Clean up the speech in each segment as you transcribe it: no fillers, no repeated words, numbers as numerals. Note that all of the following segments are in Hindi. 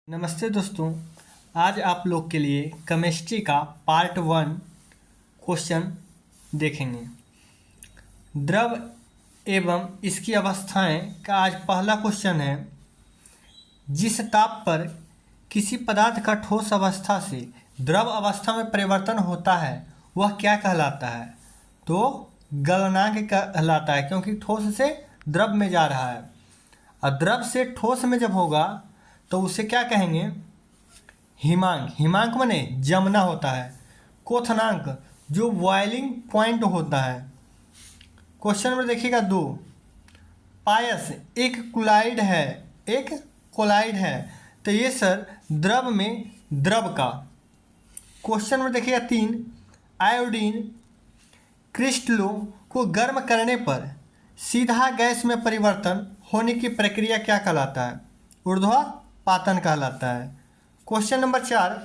नमस्ते दोस्तों। आज आप लोग के लिए केमिस्ट्री का पार्ट 1 क्वेश्चन देखेंगे। द्रव एवं इसकी अवस्थाएं का आज पहला क्वेश्चन है। जिस ताप पर किसी पदार्थ का ठोस अवस्था से द्रव अवस्था में परिवर्तन होता है वह क्या कहलाता है? तो गलनांक कहलाता है, क्योंकि ठोस से द्रव में जा रहा है। और द्रव से ठोस में जब होगा तो उसे क्या कहेंगे? हिमांक। हिमांक माने जमना होता है। क्वथनांक जो बॉइलिंग पॉइंट होता है। क्वेश्चन नंबर देखिएगा 2। पायस एक कोलाइड है, एक कोलाइड है, तो ये सर द्रव में द्रव का। क्वेश्चन नंबर देखिएगा 3। आयोडीन क्रिस्टलों को गर्म करने पर सीधा गैस में परिवर्तन होने की प्रक्रिया क्या कहलाता है? ऊर्ध्वपातन कहलाता है। Question number 4।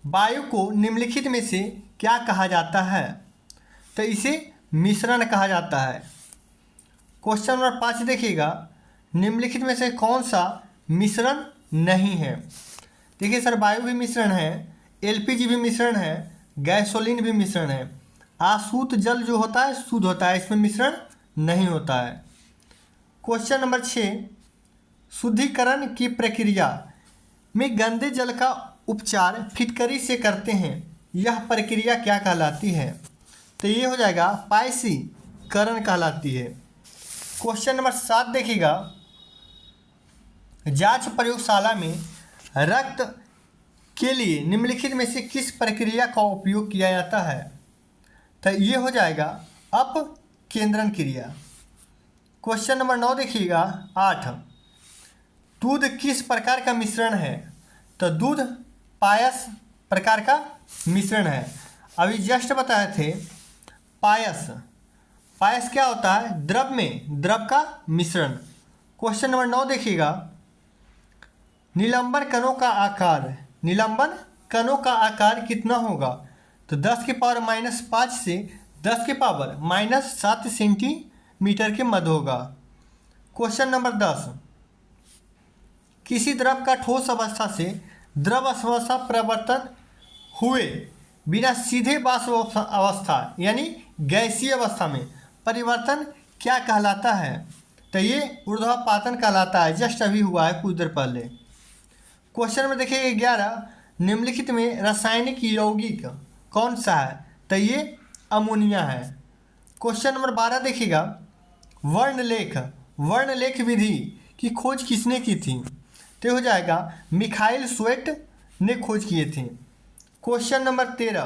वायु को निम्नलिखित में से क्या कहा जाता है? तो इसे मिश्रण कहा जाता है। क्वेश्चन नंबर 5 देखिएगा, निम्नलिखित में से कौन सा मिश्रण नहीं है? देखिए सर, वायु भी मिश्रण है, एलपीजी भी मिश्रण है, गैसोलीन भी मिश्रण है। आसूत जल जो होता है शुद्ध होता है, इसमें मिश्रण नहीं होता है। Question number 6। शुद्धिकरण की प्रक्रिया में गंदे जल का उपचार फिटकरी से करते हैं, यह प्रक्रिया क्या कहलाती है? तो ये हो जाएगा पायसीकरण कहलाती है। क्वेश्चन नंबर 7 देखिएगा, जांच प्रयोगशाला में रक्त के लिए निम्नलिखित में से किस प्रक्रिया का उपयोग किया जाता है? तो ये हो जाएगा अपकेंद्रण क्रिया। क्वेश्चन नंबर 9 देखिएगा 8। दूध किस प्रकार का मिश्रण है? तो दूध पायस प्रकार का मिश्रण है। अभी जस्ट बताए थे पायस। पायस क्या होता है? द्रव में द्रव का मिश्रण। क्वेश्चन नंबर 9 देखिएगा, निलंबन कणों का आकार, निलंबन कणों का आकार कितना होगा? तो 10 की पावर -5 से 10 की पावर -7 सेंटीमीटर के मध्य होगा। Question number 10। किसी द्रव का ठोस अवस्था से द्रव अवस्था परिवर्तन हुए बिना सीधे वाष्प अवस्था यानी गैसीय अवस्था में परिवर्तन क्या कहलाता है? तो ये ऊर्ध्वपातन कहलाता है। जस्ट अभी हुआ है कुछ देर पहले। क्वेश्चन में देखिए 11। निम्नलिखित में रासायनिक यौगिक कौन सा है? तो ये अमोनिया है। क्वेश्चन नंबर 12 देखिएगा, वर्णलेख विधि की खोज किसने की थी? तो हो जाएगा मिखाइल स्वेट ने खोज किए थे। Question number 13।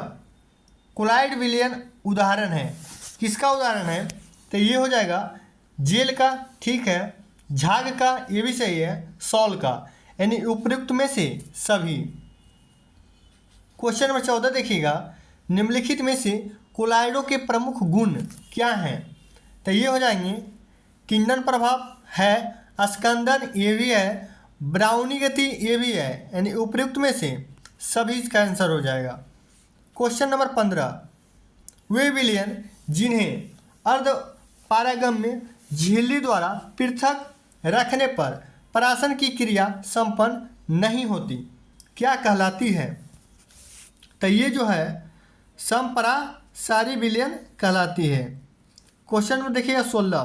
कोलाइड विलयन उदाहरण है, किसका उदाहरण है? तो ये हो जाएगा जेल का, ठीक है, झाग का, ये भी सही है, सॉल का, यानी उपयुक्त में से सभी। क्वेश्चन नंबर 14 देखिएगा, निम्नलिखित में से कोलाइडों के प्रमुख गुण क्या हैं? तो ये हो जाएंगे किंडन प्रभाव है, स्कंदन ये भी है, ब्राउनी गति ये भी है, यानी उपयुक्त में से सभी इसका आंसर हो जाएगा। Question number 15। वे विलयन जिन्हें अर्ध पारगम्य झिल्ली द्वारा पृथक रखने पर परासन की क्रिया संपन्न नहीं होती, क्या कहलाती है? तो ये जो है संपरासारी विलयन कहलाती है। क्वेश्चन में देखिएगा 16।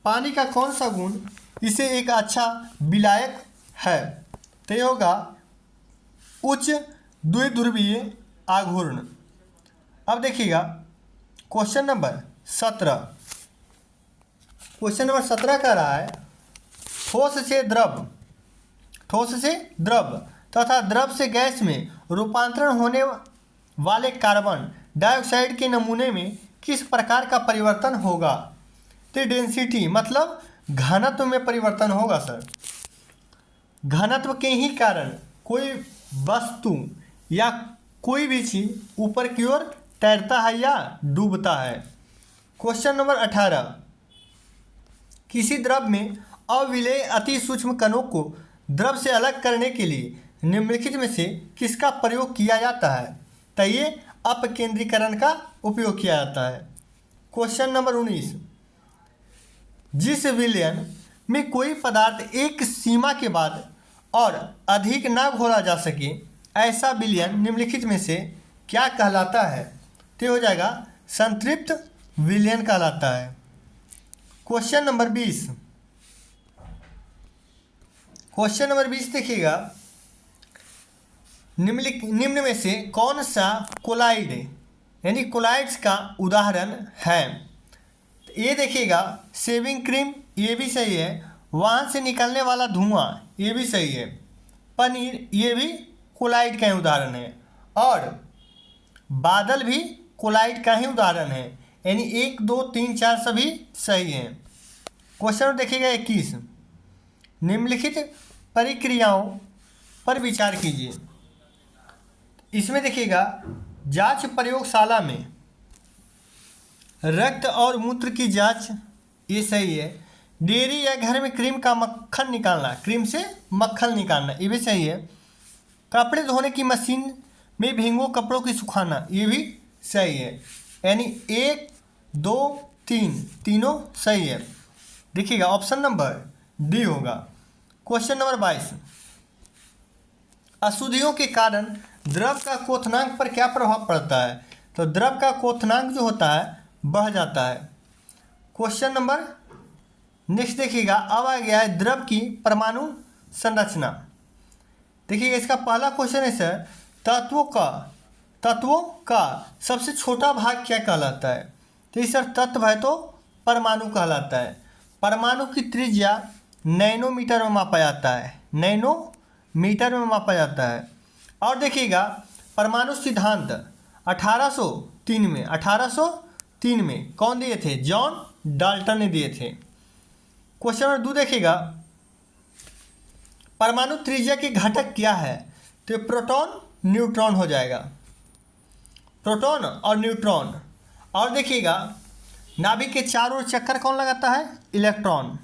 पानी का कौन सा गुण इसे एक अच्छा विलायक है? तो ये होगा उच्च द्विध्रुवीय आघूर्ण। अब देखिएगा क्वेश्चन नंबर 17। क्वेश्चन नंबर 17 कह रहा है, ठोस से द्रव तथा द्रव से गैस में रूपांतरण होने वाले कार्बन डाइऑक्साइड के नमूने में किस प्रकार का परिवर्तन होगा? तो डेंसिटी मतलब घनत्व में परिवर्तन होगा सर। घनत्व के ही कारण कोई वस्तु या कोई भी चीज ऊपर की ओर तैरता है या डूबता है। Question number 18। किसी द्रव में अविलेय अति सूक्ष्म कणों को द्रव से अलग करने के लिए निम्नलिखित में से किसका प्रयोग किया जाता है? तो ये अपकेंद्रीकरण का उपयोग किया जाता है। Question number 19। जिस विलयन में कोई पदार्थ एक सीमा के बाद और अधिक ना घोला जा सके, ऐसा विलयन निम्नलिखित में से क्या कहलाता है? तो हो जाएगा संतृप्त विलयन कहलाता है। Question number 20। क्वेश्चन नंबर 20 देखिएगा, निम्न में से कौन सा कोलाइड यानी कोलाइड्स का उदाहरण है? ये देखिएगा शेविंग क्रीम, ये भी सही है। वहाँ से निकलने वाला धुआं, ये भी सही है। पनीर, ये भी कोलाइड का ही उदाहरण है। और बादल भी कोलाइड का ही उदाहरण है। यानी 1, 2, 3, 4 सभी सही हैं। क्वेश्चन देखिएगा 21। निम्नलिखित प्रक्रियाओं पर विचार कीजिए। इसमें देखिएगा जांच प्रयोगशाला में रक्त और मूत्र की जांच, ये सही है। डेयरी या घर में क्रीम का मक्खन निकालना, क्रीम से मक्खन निकालना, ये भी सही है। कपड़े धोने की मशीन में भींगो कपड़ों की सुखाना, ये भी सही है। यानी 1, 2, 3 तीनों सही है। देखिएगा ऑप्शन नंबर डी होगा। Question number 22। अशुद्धियों के कारण द्रव का क्वथनांक पर क्या प्रभाव पड़ता है? तो द्रव का क्वथनांक जो होता है बढ़ जाता है। क्वेश्चन नंबर नेक्स्ट देखिएगा, अब आ गया है द्रव की परमाणु संरचना। देखिएगा इसका पहला क्वेश्चन है सर, तत्वों का सबसे छोटा भाग क्या कहलाता है? तो ये सर तत्व है तो परमाणु कहलाता है। परमाणु की त्रिज्या नैनोमीटर में मापा जाता है, नैनोमीटर में मापा जाता है। और देखिएगा परमाणु सिद्धांत 1803 में कौन दिए थे? जॉन डाल्टन ने दिए थे। क्वेश्चन नंबर 2 देखिएगा, परमाणु त्रिज्या के घटक क्या है? तो प्रोटॉन न्यूट्रॉन हो जाएगा, प्रोटॉन और न्यूट्रॉन। और देखिएगा नाभिक के चारों ओर चक्कर कौन लगाता है? इलेक्ट्रॉन।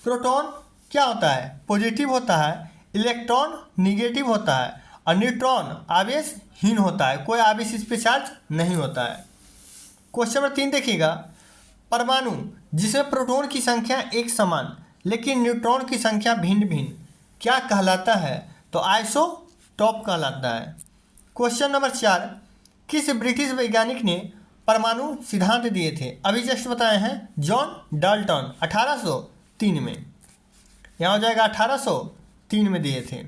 प्रोटॉन क्या होता है? पॉजिटिव होता है, इलेक्ट्रॉन निगेटिव होता है, और न्यूट्रॉन आवेशहीन होता है, कोई आवेश इस पर चार्ज नहीं होता है। क्वेश्चन नंबर 3 देखिएगा, परमाणु जिसमें प्रोटॉन की संख्या एक समान लेकिन न्यूट्रॉन की संख्या भिन्न भिन्न क्या कहलाता है? तो आइसोटॉप कहलाता है। क्वेश्चन नंबर 4, किस ब्रिटिश वैज्ञानिक ने परमाणु सिद्धांत दिए थे? अभी जस्ट बताए हैं जॉन डाल्टन 1803 में, यहाँ हो जाएगा 1803 में दिए थे।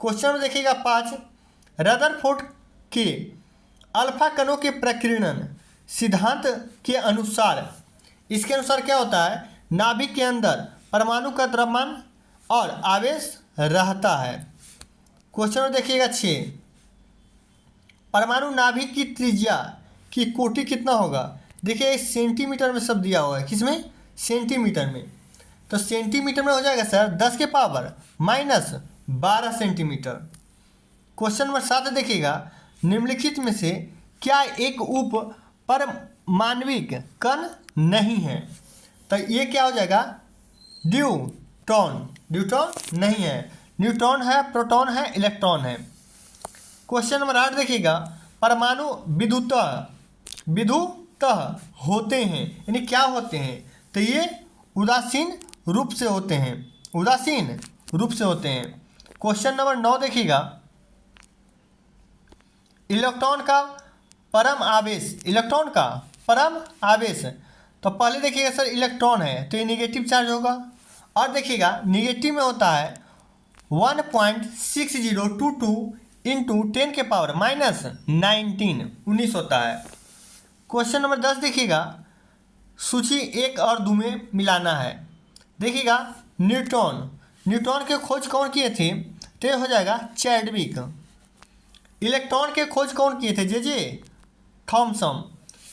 क्वेश्चन में देखिएगा 5, रदरफोर्ड के अल्फा कणों के प्रकीर्णन सिद्धांत के अनुसार, इसके अनुसार क्या होता है? नाभिक के अंदर परमाणु का द्रव्यमान और आवेश रहता है। क्वेश्चन में देखिएगा 6, परमाणु नाभिक की त्रिज्या की कोटि कितना होगा? देखिए सेंटीमीटर में सब दिया हुआ है, किसमें? सेंटीमीटर में। तो सेंटीमीटर में हो जाएगा सर 10 के power minus 12 centimetre. Question number 7 देखिएगा, निम्नलिखित में से क्या एक उप परमाण्विक कण नहीं है? तो ये क्या हो जाएगा? ड्यूट्रॉन नहीं है, न्यूट्रॉन है, प्रोटॉन है, इलेक्ट्रॉन है। क्वेश्चन नंबर 8 देखिएगा, परमाणु विद्युतः होते हैं, यानी क्या होते हैं? तो ये उदासीन रूप से होते हैं, क्वेश्चन नंबर 9 देखिएगा, इलेक्ट्रॉन का परम आवेश, तो पहले देखिएगा सर इलेक्ट्रॉन है तो ये निगेटिव चार्ज होगा। और देखिएगा निगेटिव में होता है 1.6022 इंटू 10 के पावर माइनस 19 होता है। क्वेश्चन नंबर 10 देखिएगा, सूची 1 और 2 में मिलाना है। देखिएगा न्यूट्रॉन के खोज कौन किए थे? तो ये हो जाएगा चैडविक। इलेक्ट्रॉन के खोज कौन किए थे? J Thomson.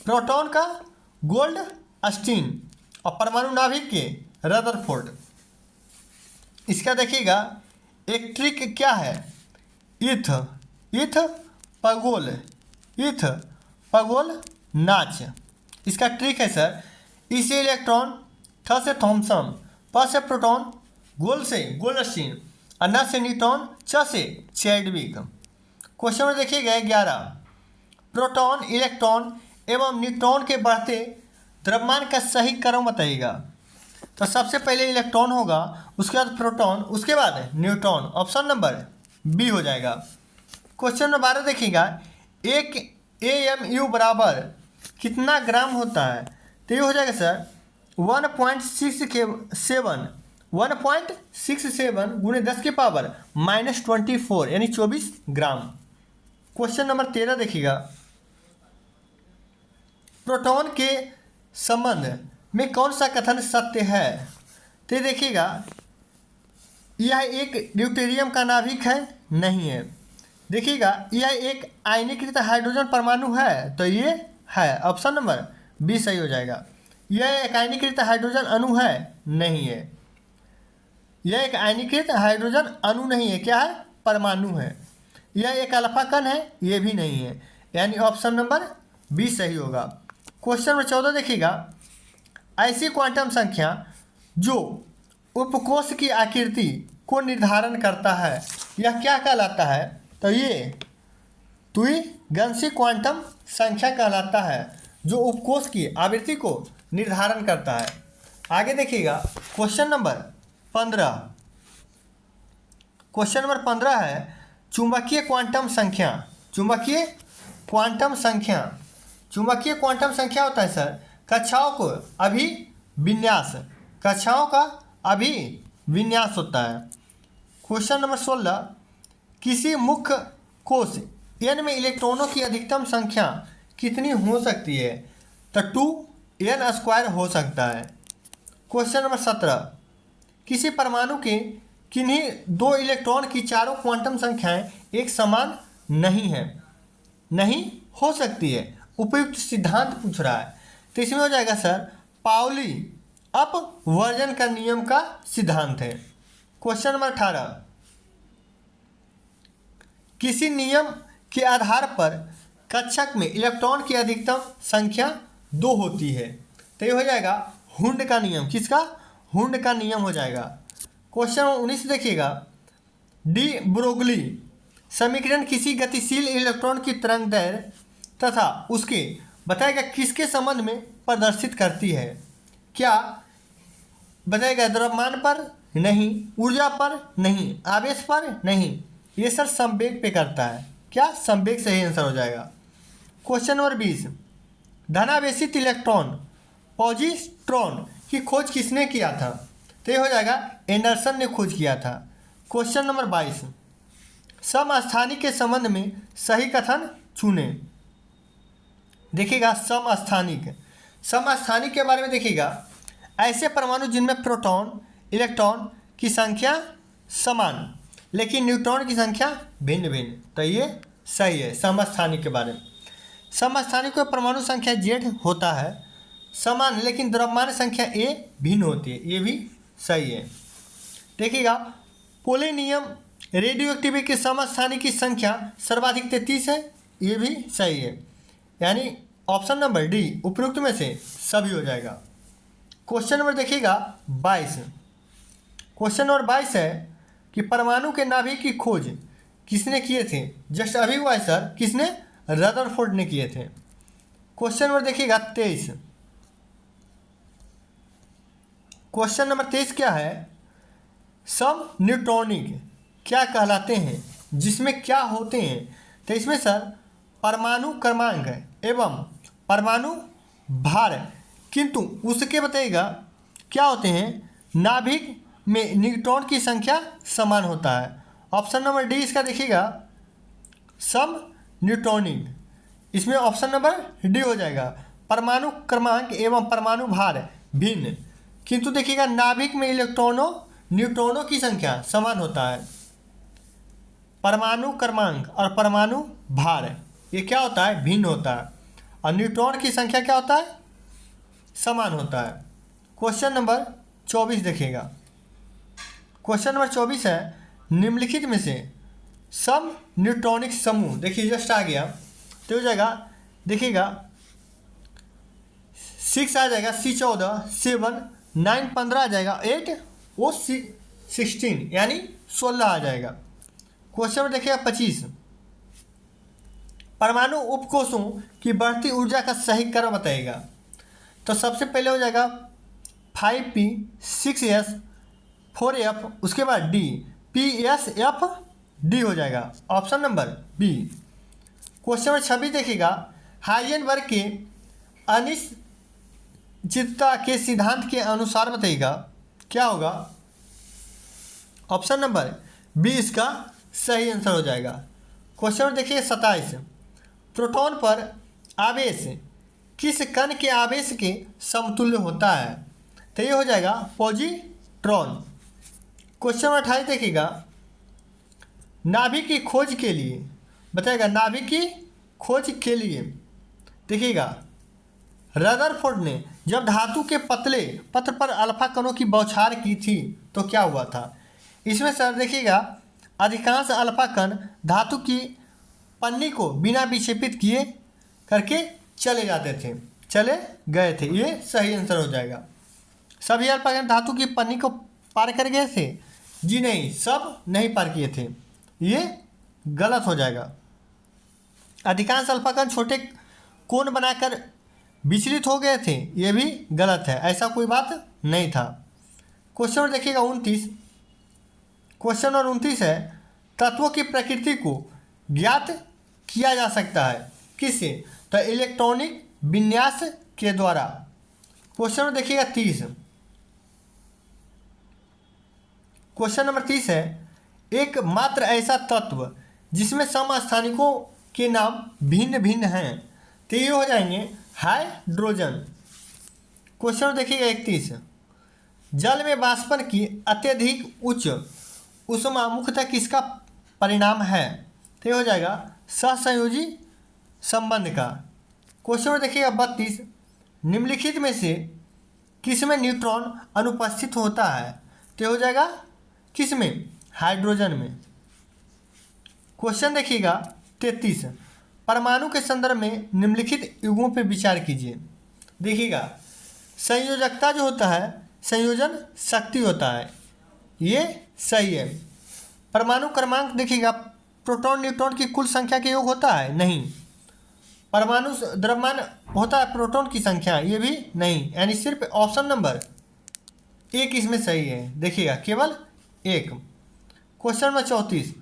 प्रोटॉन का गोल्डस्टीन और परमाणु नाभिक के रदरफोर्ड। इसका देखिएगा एक ट्रिक क्या है? इथ पगोल नाच। इसका ट्रिक है सर, इसे इलेक्ट्रॉन, थ से थॉमसन, प से प्रोटॉन, गोल से गोल्डस्टीन और न से न्यूट्रॉन, च से चैडविक। क्वेश्चन में देखिएगा 11, प्रोटॉन, इलेक्ट्रॉन एवं न्यूट्रॉन के बढ़ते द्रव्यमान का सही क्रम बताइएगा। तो सबसे पहले इलेक्ट्रॉन होगा, उसके बाद प्रोटॉन, उसके बाद न्यूट्रॉन। ऑप्शन नंबर बी हो जाएगा। क्वेश्चन नंबर 12 देखिएगा, एक AMU बराबर कितना ग्राम होता है? तो ये हो जाएगा सर 1.67 गुणे 10 की पावर -24 यानी 24 ग्राम। क्वेश्चन नंबर 13 देखिएगा, प्रोटॉन के संबंध में कौन सा कथन सत्य है? तो देखिएगा, यह एक ड्यूटेरियम का नाभिक है, नहीं है। देखिएगा, यह एक आयनीकृत हाइड्रोजन परमाणु है, तो ये है। ऑप्शन नंबर बी सही हो जाएगा। यह एक आयनीकृत हाइड्रोजन अणु है, नहीं है। यह एक आयनीकृत हाइड्रोजन अणु नहीं है, क्या है? परमाणु है। यह एक अल्फा कण है, ये भी नहीं है, यानी ऑप्शन नंबर बी सही होगा। क्वेश्चन नंबर 14 देखिएगा, ऐसी क्वांटम संख्या जो उपकोष की आकृति को निर्धारण करता है, यह क्या कहलाता है? तो ये द्विगंशी क्वांटम संख्या कहलाता है, जो उपकोष की आवृत्ति को निर्धारण करता है। आगे देखिएगा, क्वेश्चन नंबर 15। क्वेश्चन नंबर 15 है चुंबकीय क्वांटम संख्या। चुंबकीय क्वांटम संख्या, चुंबकीय क्वांटम संख्या होता है सर कक्षाओं को अभिविन्यास, कक्षाओं का अभिविन्यास होता है। क्वेश्चन नंबर 16, किसी मुख्य कोष n में इलेक्ट्रॉनों की अधिकतम संख्या कितनी हो सकती है? तो 2n² हो सकता है। क्वेश्चन नंबर 17, किसी परमाणु के किन्हीं दो इलेक्ट्रॉन की चारों क्वांटम संख्याएं एक समान नहीं है, नहीं हो सकती है। उपयुक्त सिद्धांत पूछ रहा है, तो इसमें हो जाएगा सर पाउली अपवर्जन का नियम का सिद्धांत है। क्वेश्चन नंबर 18, किसी नियम के आधार पर कक्षक में इलेक्ट्रॉन की अधिकतम संख्या 2 होती है, तो ये हो जाएगा हुंड का नियम। किसका? हुंड का नियम हो जाएगा। क्वेश्चन 19 देखिएगा, डी ब्रोगली समीकरण किसी गतिशील इलेक्ट्रॉन की तरंग दैर्घ्य तथा उसके बताएगा किसके संबंध में प्रदर्शित करती है? क्या बताएगा? द्रव्यमान पर? नहीं। ऊर्जा पर? नहीं। आवेश पर? नहीं। ये सर संवेग पे करता है। क्या? संवेग सही आंसर हो जाएगा। क्वेश्चन नंबर 20, धनावेशित इलेक्ट्रॉन पॉजिट्रॉन की खोज किसने किया था? तो ये हो जाएगा एंडरसन ने खोज किया था। क्वेश्चन नंबर 22, समस्थानिक के संबंध में सही कथन चुने। देखिएगा, समस्थानिक के बारे में देखिएगा, ऐसे परमाणु जिनमें प्रोटॉन इलेक्ट्रॉन की संख्या समान लेकिन न्यूट्रॉन की संख्या भिन्न भिन्न, तो ये सही है समस्थानिक के बारे में। समस्थानिक को परमाणु संख्या Z होता है समान, लेकिन द्रव्यमान संख्या A भिन्न होती है, ये भी सही है। देखिएगा, पोलेनियम रेडियो एक्टिविटी के समस्थानिक की संख्या सर्वाधिक 33 है, ये भी सही है, यानी ऑप्शन नंबर डी उपरोक्त में से सभी हो जाएगा। क्वेश्चन नंबर देखिएगा 22। क्वेश्चन नंबर 22 है कि परमाणु के नाभिक की खोज किसने किए थे? जस्ट अभी हुआ है सर, किसने? रदरफोर्ड ने किए थे। क्वेश्चन नंबर देखिएगा 23। क्वेश्चन नंबर 23 क्या है? सम न्यूट्रॉनिक क्या कहलाते हैं, जिसमें क्या होते हैं? तो इसमें सर परमाणु क्रमांक एवं परमाणु भार, किंतु उसके बताइएगा क्या होते हैं? नाभिक में न्यूट्रॉन की संख्या समान होता है। ऑप्शन नंबर डी इसका देखिएगा सम न्यूट्रॉनिक, इसमें ऑप्शन नंबर डी हो जाएगा। परमाणु क्रमांक एवं परमाणु भार भिन्न, किंतु देखिएगा नाभिक में न्यूट्रॉनों की संख्या समान होता है। परमाणु क्रमांक और परमाणु भार ये क्या होता है? भिन्न होता है। और न्यूट्रॉन की संख्या क्या होता है? समान होता है। क्वेश्चन नंबर 24 देखिएगा। क्वेश्चन नंबर 24 है निम्नलिखित में से सम न्यूट्रॉनिक समूह, देखिए जस्ट आ गया तो हो जाएगा, देखिएगा 6 आ जाएगा, C14, 7, 9, 15 आ जाएगा, 8 वो 16 यानी 16 आ जाएगा। क्वेश्चन में देखिएगा 25, परमाणु उपकोषों की बढ़ती ऊर्जा का सही क्रम बताइएगा। तो सबसे पहले हो जाएगा 5p 6s 4f, उसके बाद d psf d हो जाएगा, option number B. Question number 26 देखिएगा, हाइजेनबर्ग के अनिश्चितता के सिद्धांत के अनुसार बताइएगा क्या होगा, ऑप्शन नंबर बी इसका सही आंसर हो जाएगा। क्वेश्चन नंबर देखिए 27, प्रोटॉन पर आवेश किस कण के आवेश के समतुल्य होता है, तो ये हो जाएगा पॉजिट्रॉन। क्वेश्चन नंबर 28 देखिएगा, नाभिक की खोज के लिए बताएगा, नाभिक की खोज के लिए देखिएगा रदरफोर्ड ने जब धातु के पतले पत्र पर अल्फा कणों की बौछार की थी तो क्या हुआ था। इसमें सर देखिएगा अधिकांश अल्फा कण धातु की पन्नी को बिना विक्षेपित किए करके चले जाते थे, चले गए थे, ये सही आंसर हो जाएगा। सभी अल्फा कण धातु की पन्नी को पार कर गए थे, जी नहीं, सब नहीं पार किए थे, ये गलत हो जाएगा। अधिकांश अल्फा कण छोटे कोण बनाकर विचलित हो गए थे, ये भी गलत है, ऐसा कोई बात नहीं था। क्वेश्चन नंबर देखिएगा 29, क्वेश्चन नंबर 29 है, तत्वों की प्रकृति को ज्ञात किया जा सकता है किससे, तो इलेक्ट्रॉनिक विन्यास के द्वारा। क्वेश्चन नंबर देखिएगा 30, क्वेश्चन नंबर 30 है, एक मात्र ऐसा तत्व जिसमें समस्थानिकों के नाम भिन्न भिन्न हैं, तो ये हो जाएंगे हाइड्रोजन। क्वेश्चन देखिएगा 31, जल में वाष्पन की अत्यधिक उच्च ऊष्मा मुख्यतः किसका परिणाम है, तो ये हो जाएगा सहसंयोजी संबंध का। क्वेश्चन देखिएगा 32, निम्नलिखित में से किसमें न्यूट्रॉन अनुपस्थित होता है, तो हो जाएगा किसमें, हाइड्रोजन में। क्वेश्चन देखिएगा 33, परमाणु के संदर्भ में निम्नलिखित युगों पर विचार कीजिए। देखिएगा संयोजकता जो होता है संयोजन शक्ति होता है, ये सही है। परमाणु क्रमांक देखिएगा प्रोटॉन न्यूट्रॉन की कुल संख्या के योग होता है, नहीं। परमाणु द्रव्यमान होता है प्रोटॉन की संख्या, ये भी नहीं, यानी सिर्फ ऑप्शन नंबर एक इसमें सही है, देखिएगा केवल एक। क्वेश्चन नंबर 34,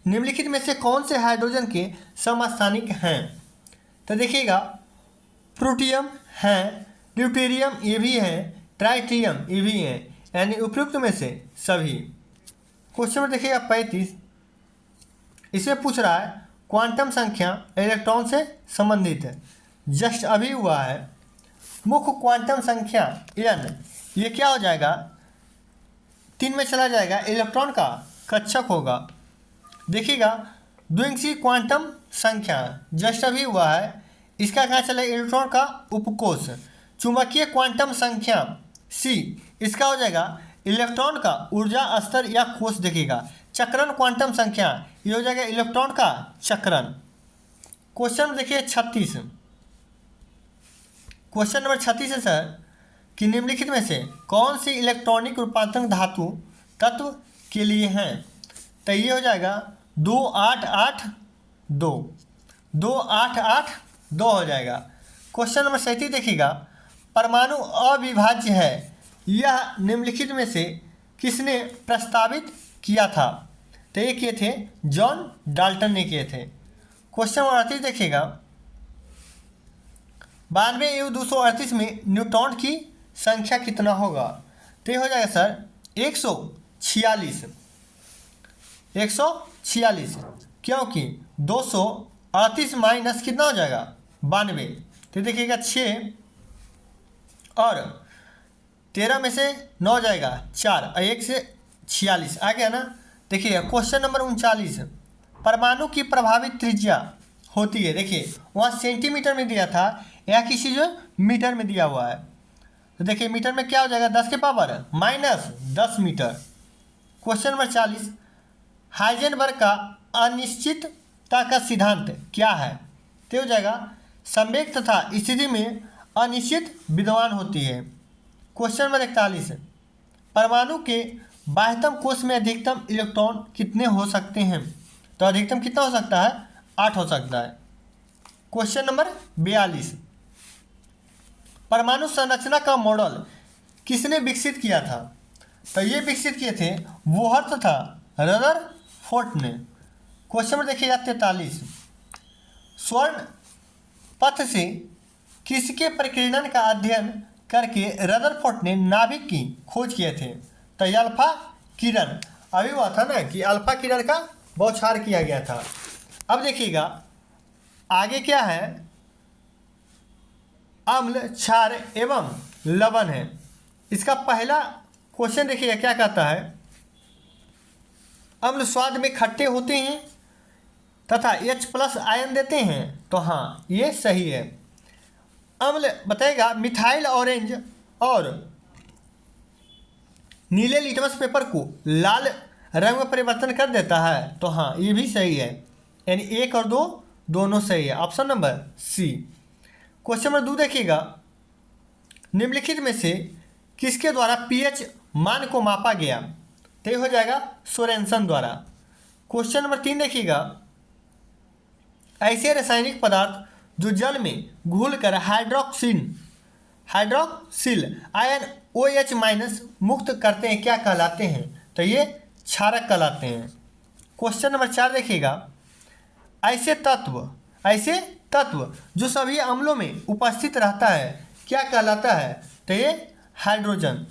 निम्नलिखित में से कौन से हाइड्रोजन के समस्थानिक हैं, तो देखिएगा प्लूटोनियम है, ड्यूटेरियम ये भी है, ट्राइटियम ये भी है, यानी उपयुक्त में से सभी। क्वेश्चन में देखिएगा 35, इसमें पूछ रहा है क्वांटम संख्या इलेक्ट्रॉन से संबंधित है, जस्ट अभी हुआ है। मुख्य क्वांटम संख्या n, ये क्या हो जाएगा 3 में चला जाएगा, इलेक्ट्रॉन का कक्षक होगा। देखिएगा द्विआंशीय क्वांटम संख्या जस्ट अभी हुआ है, इसका क्या चला, इलेक्ट्रॉन का उपकोष। चुंबकीय क्वांटम संख्या c, इसका हो जाएगा इलेक्ट्रॉन का ऊर्जा स्तर या कोष। देखिएगा चक्रण क्वांटम संख्या, ये हो जाएगा इलेक्ट्रॉन का चक्रण। क्वेश्चन देखिए 36, क्वेश्चन नंबर 36 है सर कि निम्नलिखित में से कौन सी इलेक्ट्रॉनिक रूपांतरण धातु तत्व के लिए हैं, तो ये हो जाएगा 2882 2882 हो जाएगा। क्वेश्चन नंबर 37 देखिएगा, परमाणु अविभाज्य है, यह निम्नलिखित में से किसने प्रस्तावित किया था, तो ये किए थे जॉन डाल्टन ने किए थे। क्वेश्चन नंबर 38 देखिएगा, 92U238 में न्यूट्रॉन की संख्या कितना होगा, तो ये हो जाएगा सर 146 क्योंकि 238 माइनस कितना हो जाएगा 92, तो देखिएगा 6 और 13 में से 9 जाएगा 4 और 1 से 46 आ गया ना। देखिए क्वेश्चन नंबर 39, परमाणु की प्रभावित त्रिज्या होती है, देखिए वहाँ सेंटीमीटर में दिया था या किसी जो मीटर में दिया हुआ है, तो देखिए मीटर में क्या हो जाएगा 10 के power -10 metre. Question number 40, Heisenberg का अनिश्चितता का सिद्धांत क्या है, तो हो जाएगा संवेग तथा स्थिति में अनिश्चित विद्यमान होती है। क्वेश्चन नंबर 41, परमाणु के बाह्यतम कोश में अधिकतम इलेक्ट्रॉन कितने हो सकते हैं, तो अधिकतम कितना हो सकता है 8 हो सकता है। क्वेश्चन नंबर 42, परमाणु संरचना का मॉडल किसने विकसित किया था? तो ये विकसित किए थे बोहर तथा रदरफोर्ड ने। क्वेश्चन में देखिएगा 43, स्वर्ण पथ से किसके परिकिरण का अध्ययन करके रदरफोर्ड ने नाभिक की खोज किए थे? तो ये अल्फा किरण, अभी हुआ था ना कि अल्फा किरण का बौछार किया गया था। अब देखिएगा आगे क्या है, अम्ल, क्षार एवं लवण है। इसका पहला क्वेश्चन देखिएगा क्या कहता है, अम्ल स्वाद में खट्टे होते हैं तथा H+ आयन देते हैं। तो हाँ ये सही है। अम्ल बताएगा मिथाइल ऑरेंज और नीले लिटमस पेपर को लाल रंग में परिवर्तन कर देता है। तो हाँ ये भी सही है, यानी 1 और 2 दोनों सही है, option number C. Question number 2 देखिएगा, निम्नलिखित में से किसके द्वारा pH मान को मापा गया? तो ये हो जाएगा सोरेनसन द्वारा। क्वेश्चन नंबर 3 देखिएगा, ऐसे रासायनिक पदार्थ जो जल में घुलकर हाइड्रोक्सिल आयन OH- मुक्त करते हैं क्या कहलाते हैं? तो ये क्षारक कहलाते हैं। क्वेश्चन नंबर 4 देखिएगा, ऐसे तत्व जो सभी अम्लों में उपस्थित रहता है क्या कहलाता है? तो ये हाइड्रोजन।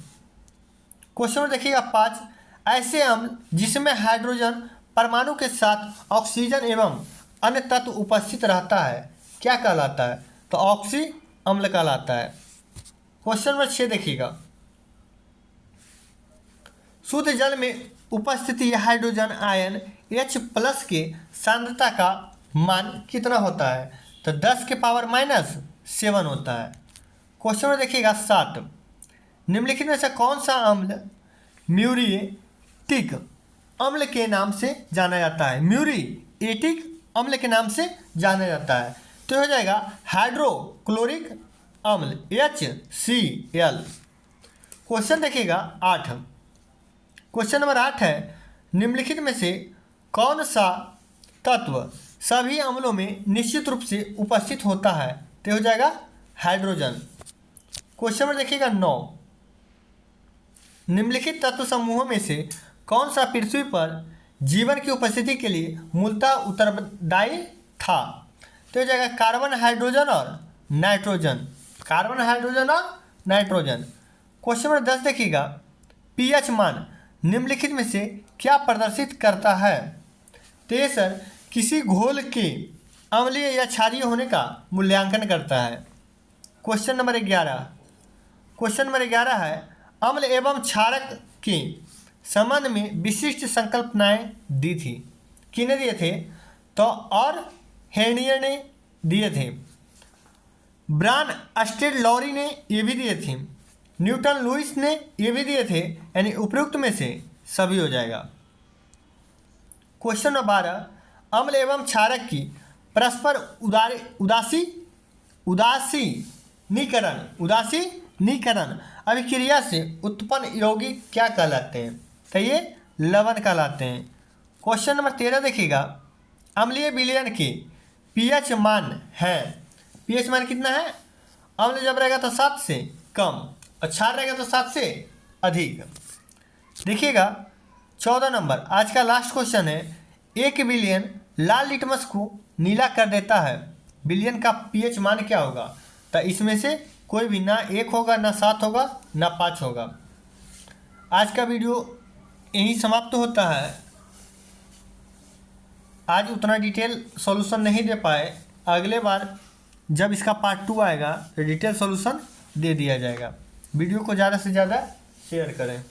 क्वेश्चन नंबर देखिएगा 5, ऐसे अम्ल जिसमें हाइड्रोजन परमाणु के साथ ऑक्सीजन एवं अन्य तत्व उपस्थित रहता है क्या कहलाता है? तो ऑक्सी अम्ल कहलाता है। क्वेश्चन नंबर 6 देखिएगा, शुद्ध जल में उपस्थित हाइड्रोजन आयन H+ के सांद्रता का मान कितना होता है? तो 10⁻⁻7 होता है। क्वेश्चन में देखिएगा 7, निम्नलिखित में से कौन सा अम्ल म्यूरिएटिक अम्ल के नाम से जाना जाता है? म्यूरिएटिक अम्ल के नाम से जाना जाता है। तो हो जाएगा हाइड्रोक्लोरिक अम्ल HCl। क्वेश्चन देखिएगा 8, क्वेश्चन नंबर 8 है, निम्नलिखित में से कौन सा तत्व सभी अम्लों में निश्चित रूप से उपस्थित होता है? तो हो जाएगा हाइड्रोजन। क्वेश्चन नंबर देखिएगा 9, निम्नलिखित तत्व समूहों में से कौन सा पृथ्वी पर जीवन की उपस्थिति के लिए मूलतः उत्तरदायी था? तो हो जाएगा कार्बन, हाइड्रोजन और नाइट्रोजन। कार्बन, हाइड्रोजन और नाइट्रोजन। क्वेश्चन नंबर 10 देखिएगा, pH मान निम्नलिखित में से क्या प्रदर्शित करता है? तो ये सर किसी घोल के अम्लीय या क्षारीय होने का मूल्यांकन करता है। क्वेश्चन नंबर 11 है, अम्ल एवं क्षारक के संबंध में विशिष्ट संकल्पनाएं दी थी। किसने दिए थे? तो और हेनियर ने दिए थे, ब्रान अस्टेड लॉरी ने ये भी दिए थे, न्यूटन लुइस ने ये भी दिए थे, यानी उपयुक्त में से सभी हो जाएगा। क्वेश्चन नंबर 12, अम्ल एवं क्षारक की परस्पर उदासीनीकरण अभिक्रिया से उत्पन्न यौगिक क्या कहलाते हैं? तो ये लवण कहलाते हैं। क्वेश्चन नंबर 13 देखिएगा, अम्लीय विलयन के pH मान है। pH मान कितना है? अम्ल जब रहेगा तो 7 से कम और क्षार रहेगा तो 7 से अधिक। देखिएगा 14 नंबर, आज का लास्ट क्वेश्चन है, 1 बिलियन लाल लिटमस को नीला कर देता है, बिलियन का pH मान क्या होगा? तो इसमें से कोई भी ना 1 होगा, ना 7 होगा, ना 5 होगा। आज का वीडियो यहीं समाप्त होता है। आज उतना डिटेल सॉल्यूशन नहीं दे पाए, अगले बार जब इसका पार्ट 2 आएगा तो डिटेल सॉल्यूशन दे दिया जाएगा। वीडियो को ज़्यादा से ज़्यादा शेयर करें।